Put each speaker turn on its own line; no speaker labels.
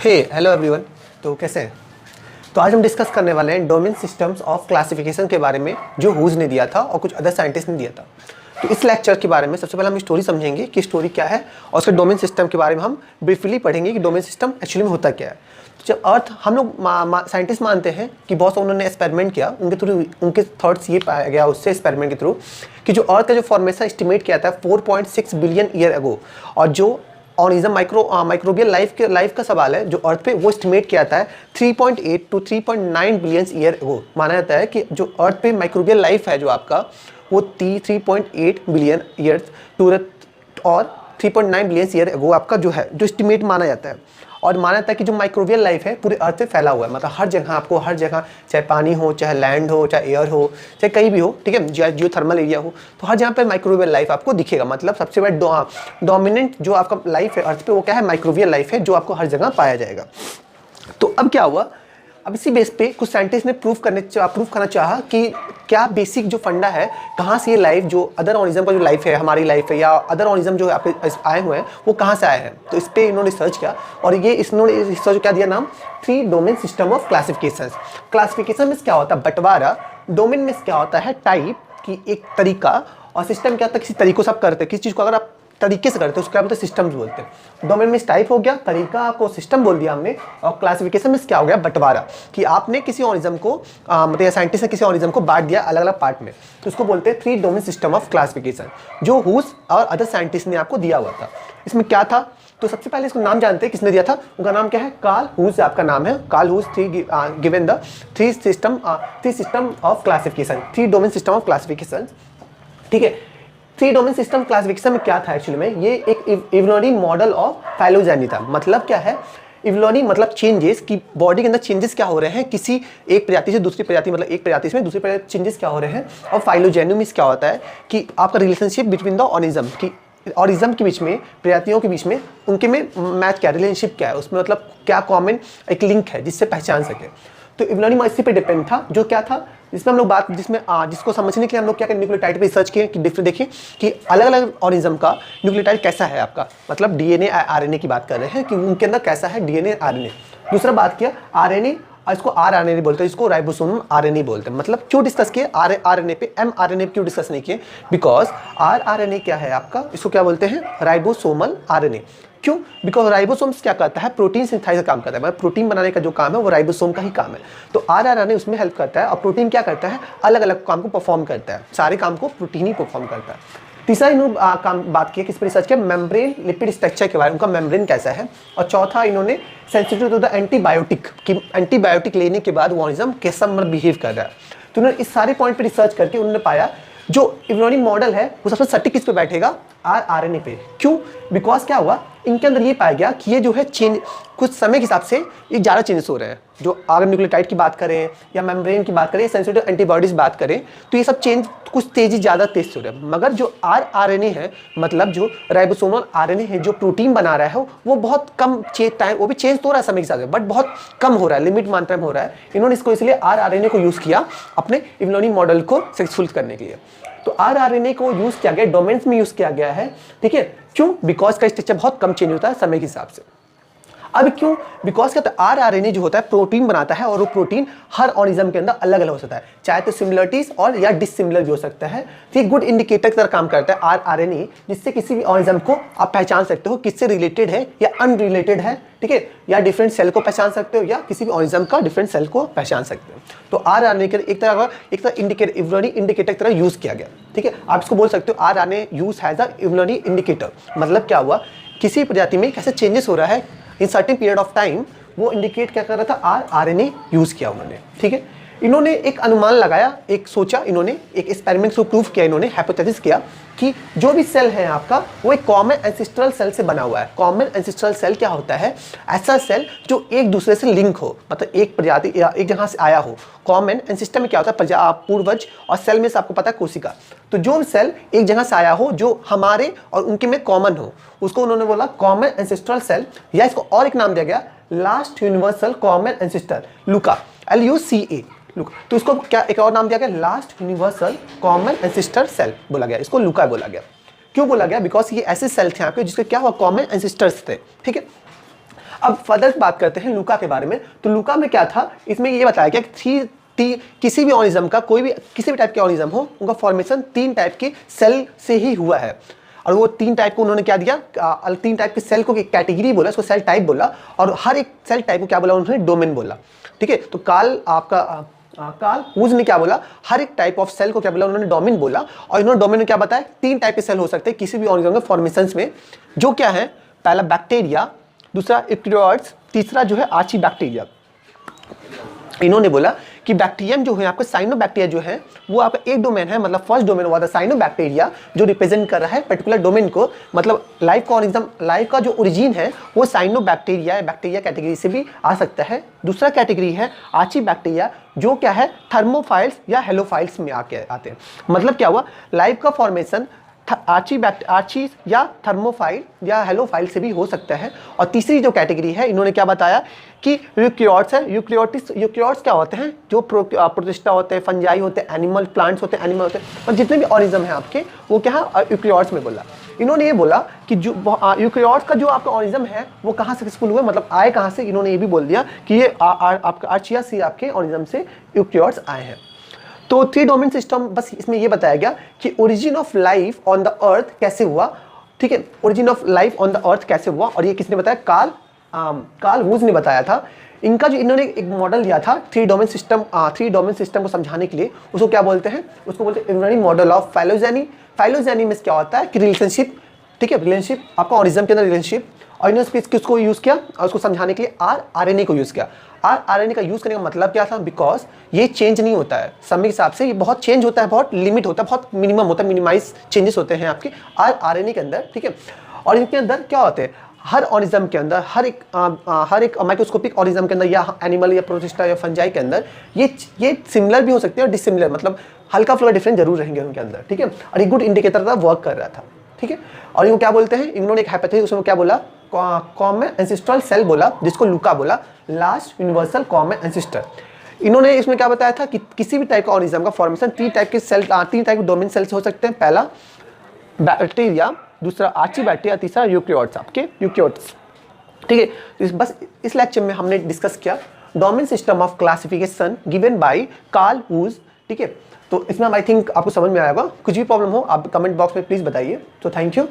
Hello everyone. तो कैसे हैं? तो आज हम डिस्कस करने वाले हैं डोमेन सिस्टम्स ऑफ क्लासिफिकेशन के बारे में, जो हुज ने दिया था और कुछ अदर साइंटिस्ट ने दिया था। तो इस लेक्चर के बारे में सबसे पहले हम स्टोरी समझेंगे कि स्टोरी क्या है, और उसके डोमेन सिस्टम के बारे में हम ब्रीफली पढ़ेंगे कि डोमेन सिस्टम एक्चुअली में होता क्या है। तो जब अर्थ हम लोग साइंटिस्ट मानते हैं कि बहुत से उन्होंने एक्सपेरिमेंट किया, उनके थ्रू उनके थॉट्स ये पाया गया उससे एक्सपेरिमेंट के थ्रू कि जो अर्थ का जो फॉर्मेशन एस्टिमेट किया था 4.6 बिलियन ईयर अगो, और जो ऑर्गेनिज्म माइक्रोबियल लाइफ का सवाल है जो अर्थ पे, वो एस्टिमेट किया जाता है 3.8 टू 3.9 बिलियन ईयर अगो। माना जाता है कि जो अर्थ पे माइक्रोबियल लाइफ है जो आपका, वो 3.8 बिलियन ईयर और 3.9 बिलियन ईयर अगो आपका जो है, जो एस्टिमेट माना जाता है। और माना जाता है कि जो माइक्रोबियल लाइफ है पूरे अर्थ पे फैला हुआ है, मतलब हर जगह आपको, हर जगह, चाहे पानी हो, चाहे लैंड हो, चाहे एयर हो, चाहे कहीं भी हो, ठीक है, जियो थर्मल एरिया हो, तो हर जगह पे माइक्रोबियल लाइफ आपको दिखेगा। मतलब सबसे बड़ा डोमिनेंट जो आपका लाइफ है अर्थ पे, वो क्या है? माइक्रोबियल लाइफ है, जो आपको हर जगह पाया जाएगा। तो अब क्या हुआ, अब इसी बेस पे कुछ साइंटिस्ट ने प्रूव करना चाहा कि क्या बेसिक जो फंडा है, कहाँ से ये लाइफ, जो अदर ऑर्गेनिज्म का जो लाइफ है, हमारी लाइफ है, या अदर ऑर्गेनिज्म जो आपके आए हुए हैं, वो कहाँ से आए हैं। तो इस पर इन्होंने रिसर्च किया, और ये इन्होंने रिसर्च क्या दिया नाम, 3 domain system of classification. Classification में क्या होता है? बंटवारा। डोमेन में क्या होता है? टाइप की एक तरीका, और सिस्टम क्या होता है? किसी तरीकों से आप करते हैं, किसी चीज़ को अगर आप तरीके से करते हैं उसको क्या बोलते हैं? सिस्टम्स बोलते हैं। डोमेन में टाइप हो गया, तरीका को सिस्टम बोल दिया हमने, और क्लासिफिकेशन में क्या हो गया? बंटवारा, कि आपने किसी ऑर्गेनिज्म को मतलब साइंटिस्ट ने किसी ऑर्गेनिज्म को बांट दिया अलग अलग पार्ट में, तो उसको बोलते हैं 3 डोमेन सिस्टम ऑफ क्लासिफिकेशन, जो हुज और अदर साइंटिस्ट ने आपको दिया हुआ था। इसमें क्या था? तो सबसे पहले इसको नाम जानते हैं, किसने दिया था? उनका नाम क्या है? कार्ल हुज आपका नाम है। Carl Woese given the 3 system of classification, 3 domain system of classification, ठीक है। 3 डोमेन सिस्टम क्लासिफिकेशन में क्या था एक्चुअली में? ये एक इवोल्यूशनरी मॉडल ऑफ फाइलोजेनी था। मतलब क्या है इवोल्यूशनरी? मतलब चेंजेस की बॉडी के अंदर चेंजेस क्या हो रहे हैं, किसी एक प्रजाति से दूसरी प्रजाति, मतलब एक प्रजाति से दूसरी प्रजाति चेंजेस क्या हो रहे हैं। और फाइलोजेनी में क्या होता है कि आपका रिलेशनशिप बिटवीन द ऑर्गेनिज्म की, ऑर्गेनिज्म के बीच में, प्रजातियों के बीच में, उनके में मैच क्या, रिलेशनशिप क्या है, उसमें मतलब क्या कॉमन एक लिंक है जिससे पहचान सके। तो इवोल्यूशनरी इसी पे डिपेंड था, जो क्या था, जिसमें हम लोग जिसको समझने के लिए हम लोग क्या करें, न्यूक्लियोटाइड पे रिसर्च किए कि डिफरेंट देखिए कि अलग अलग ऑर्गेनिज्म का न्यूक्लियोटाइड कैसा है आपका, मतलब डीएनए आरएनए की बात कर रहे हैं कि उनके अंदर कैसा है डीएनए आरएनए। दूसरा बात किया आरएनए, इसको आरएनए बोलते हैं, इसको राइबोसोम आरएनए बोलते हैं। मतलब क्यों डिस्कस किए आरएनए पे, एमआरएनए पे क्यों डिस्कस नहीं किए? बिकॉज आरएनए क्या है आपका, इसको क्या बोलते हैं? Ribosomal RNA. क्यों? बिकॉज राइबोसोम्स क्या करता है? प्रोटीन सिंथेसाइज का काम करता है, मतलब प्रोटीन बनाने का जो काम है वो राइबोसोम का ही काम है। तो आरएनए उसमें हेल्प करता है, और प्रोटीन क्या करता है? अलग अलग काम को परफॉर्म करता है, सारे काम को प्रोटीन ही परफॉर्म करता है। तीसरा इन्होंने काम बात की, किस पर रिसर्च किया? मेम्ब्रेन लिपिड स्ट्रक्चर के बारे में, उनका मेम्ब्रेन कैसा है। और चौथा इन्होंने सेंसिटिव टू द एंटीबायोटिक, कि एंटीबायोटिक लेने के बाद वो ऑर्गेनिज्म कैसा मतलब बिहेव कर रहा है। तो उन्होंने इस सारे पॉइंट पे रिसर्च करके उन्होंने पाया जो इवोल्यूशनरी मॉडल है वो सबसे सटीक किस पे बैठेगा? आरएनए पे। क्यों? बिकॉज क्या हुआ, इनके अंदर ये पाया गया कि ये जो है चेंज कुछ समय के हिसाब से ये ज़्यादा चेंजेस हो रहे हैं। जो अगर न्यूक्लियोटाइड की बात करें या मेम्ब्रेन की बात करें, सेंसिटिव एंटीबॉडीज बात करें, तो ये सब चेंज कुछ ज़्यादा तेज हो रहे हैं। मगर जो आरएनए है, मतलब जो राइबोसोमल आरएनए है, जो प्रोटीन बना रहा है, वो बहुत कम टाइम, वो भी चेंज तो हो रहा है समय के साथ, बट बहुत कम हो रहा है, लिमिट मात्रा में हो रहा है। इन्होंने इसको इसलिए आरएनए को यूज़ किया अपने इवोल्यूशनरी मॉडल को सक्सेसफुल करने के लिए। तो आरएनए को यूज़ किया गया, डोमेन्स में यूज़ किया गया है, ठीक है। क्यों? बिकॉज का स्ट्रक्चर बहुत कम चेंज होता है समय के हिसाब से। अब क्यों? बिकॉज क्या होता है, आरएनए जो होता है प्रोटीन बनाता है, और वो प्रोटीन हर ऑर्गेनिज्म के अंदर अलग अलग हो सकता है, चाहे तो सिमिलरिटीज और या डिसिमिलर भी हो सकता है। तो एक गुड इंडिकेटर की तरह काम करता है आरएनए, जिससे किसी भी ऑर्गेनिज्म को आप पहचान सकते हो किससे रिलेटेड है या अनरिलेटेड है, ठीक है, या डिफरेंट सेल को पहचान सकते हो, या किसी भी ऑर्गेनिज्म का डिफरेंट सेल को पहचान सकते हो। तो आरएनए के एक तरह इवोल्यूशनरी इंडिकेटर की तरह यूज किया गया, ठीक है। आप इसको बोल सकते हो RNA use has a evolutionary indicator. मतलब क्या हुआ, किसी प्रजाति में कैसे चेंजेस हो रहा है in certain period of time, वो इंडिकेट क्या कर रहा था? आरएनए यूज किया उन्होंने, ठीक है। इन्होंने एक अनुमान लगाया, एक सोचा, इन्होंने एक एक्सपेरिमेंट से प्रूव किया, इन्होंने हाइपोथेसिस किया कि जो भी सेल है आपका वो एक कॉमन एंसेस्ट्रल सेल से बना हुआ है। कॉमन एंसेस्ट्रल सेल क्या होता है? ऐसा सेल जो एक दूसरे से लिंक हो, मतलब एक प्रजाति या एक जगह से आया हो। कॉमन एंसेस्टर में क्या होता है? पूर्वज, और सेल में से आपको पता है कोशिका। तो जो सेल एक जगह से आया हो, जो हमारे और उनके में कॉमन हो, उसको उन्होंने बोला कॉमन एंसेस्ट्रल सेल, या इसको और एक नाम दिया गया last universal common ancestor, LUCA, LUCA। तो इसको क्या एक और नाम दिया गया? Last universal common ancestor cell बोला गया, इसको लुका बोला गया। क्यों बोला गया? बिकॉज ये ऐसे सेल थे आपके जिसके क्या हुआ? कॉमन एंसेस्टर्स थे, ठीक है। अब फर्दर बात करते हैं लूका के बारे में। तो लूका में क्या था, इसमें ये बताया गया कि किसी भी ऑर्गेनिज्म का, कोई भी किसी भी टाइप के ऑर्गेनिज्म हो, उनका फॉर्मेशन 3 टाइप के सेल से ही हुआ है। और वो 3 टाइप को उन्होंने क्या दिया, 3 टाइप के सेल को एक कैटेगरी बोला, उसको सेल टाइप बोला, और हर एक सेल टाइप को क्या बोला उन्होंने, डोमेन बोला। ठीक है, तो कार्ल वुज ने क्या बोला, हर एक टाइप ऑफ सेल को क्या बोला उन्होंने, डोमेन बोला। और इन्होंने डोमेन में क्या बताया, 3 टाइप के सेल हो सकते हैं किसी भी ऑर्गेनिज्म के फॉर्मेशंस में, जो क्या है, पहला बैक्टीरिया, दूसरा यूकेरियोट्स, तीसरा जो है आर्ची बैक्टीरिया। इन्होंने बोला कि बैक्टीरियम जो है आपका, साइनोबैक्टीरिया जो है वो आपका एक डोमेन है, मतलब फर्स्ट डोमेन हुआ था साइनोबैक्टीरिया, जो रिप्रेजेंट कर रहा है पर्टिकुलर डोमेन को, मतलब लाइफ का ऑर्गेनिज्म, लाइफ का जो ओरिजिन है वो साइनोबैक्टीरिया, बैक्टीरिया कैटेगरी से भी आ सकता है। दूसरा कैटेगरी है आर्ची बैक्टीरिया, जो क्या है, थर्मोफाइल्स या हेलोफाइल्स में आके आते हैं। मतलब क्या हुआ, लाइफ का फॉर्मेशन आर्ची या थर्मोफाइल या हेलोफाइल से भी हो सकता है। और तीसरी जो कैटेगरी है, इन्होंने क्या बताया कि यूकेरियोट्स है। यूकेरियोट्स क्या होते हैं, जो प्रोटिस्टा होते हैं, फंजाई होते हैं, एनिमल प्लांट्स होते हैं, एनिमल होते हैं, और जितने भी ऑर्गेनिज्म है आपके, वो क्या है, यूकेरियोट्स में बोला। इन्होंने ये बोला कि जो यूकेरियोट्स का जो आपका ऑर्गेनिज्म है वो कहाँ सक्सेसफुल हुआ, मतलब आए कहाँ से। इन्होंने ये भी बोल दिया कि ये आपका आर्चिया से आपके ऑर्गेनिज्म से यूकेरियोट्स आए हैं। तो 3 डोमेन सिस्टम, बस इसमें ये बताया गया कि origin of life on the earth कैसे हुआ। ठीक है, origin of life on the earth कैसे हुआ, और ये किसने बताया, कार्ल वुज ने बताया था। इनका जो इन्होंने एक मॉडल दिया था 3 डोमेन सिस्टम को समझाने के लिए, उसको क्या बोलते हैं, उसको बोलते हैं evolutionary model of phylogeny. Phylogeny में क्या होता है कि रिलेशनशिप, ठीक है, रिलेशनशिप आपका ऑर्गेनिज्म के अंदर रिलेशनशिप। और इन्होंने किसको यूज़ किया, और उसको समझाने के लिए RNA को यूज़ किया। RNA का यूज़ करने का मतलब क्या था, बिकॉज ये चेंज नहीं होता है समय के हिसाब से, ये बहुत चेंज होता है, बहुत लिमिट होता है, बहुत मिनिमम होता है, मिनिमाइज चेंजेस होते हैं आपके RNA के अंदर। ठीक है, और इनके अंदर क्या होते हैं, हर ऑर्गेनिज्म के अंदर, हर एक माइक्रोस्कोपिक ऑर्गेनिज्म के अंदर, या एनिमल या प्रोटिस्टा या फंजाई के अंदर, ये सिमिलर भी हो सकते हैं और डिसिमिलर, मतलब हल्का फुल्का डिफरेंस जरूर रहेंगे उनके अंदर। ठीक है, और एक गुड इंडिकेटर था, वर्क कर रहा था। ठीक है, और इनको क्या बोलते हैं, इन्होंने एक हाइपोथेसिस, उसमें क्या बोला, कॉमन एंसेस्ट्रल सेल बोला, जिसको लूका बोला, लास्ट यूनिवर्सल कॉमन एंसेस्टर। इन्होंने इसमें क्या बताया था कि किसी भी टाइप का ऑर्गेनिज्म का फॉर्मेशन 3 टाइप के डोमेन सेल्स हो सकते हैं। पहला बैक्टीरिया, दूसरा आर्ची बैक्टीरिया, तीसरा यूकेरियोट्स, आपके यूकेरियोट्स। ठीक है, बस इस लेक्चर में हमने डिस्कस किया domain system of classification given by Carl Woese. ठीक है, तो इसमें आई थिंक आपको समझ में आएगा। कुछ भी प्रॉब्लम हो आप कमेंट बॉक्स में प्लीज़ बताइए। तो थैंक यू।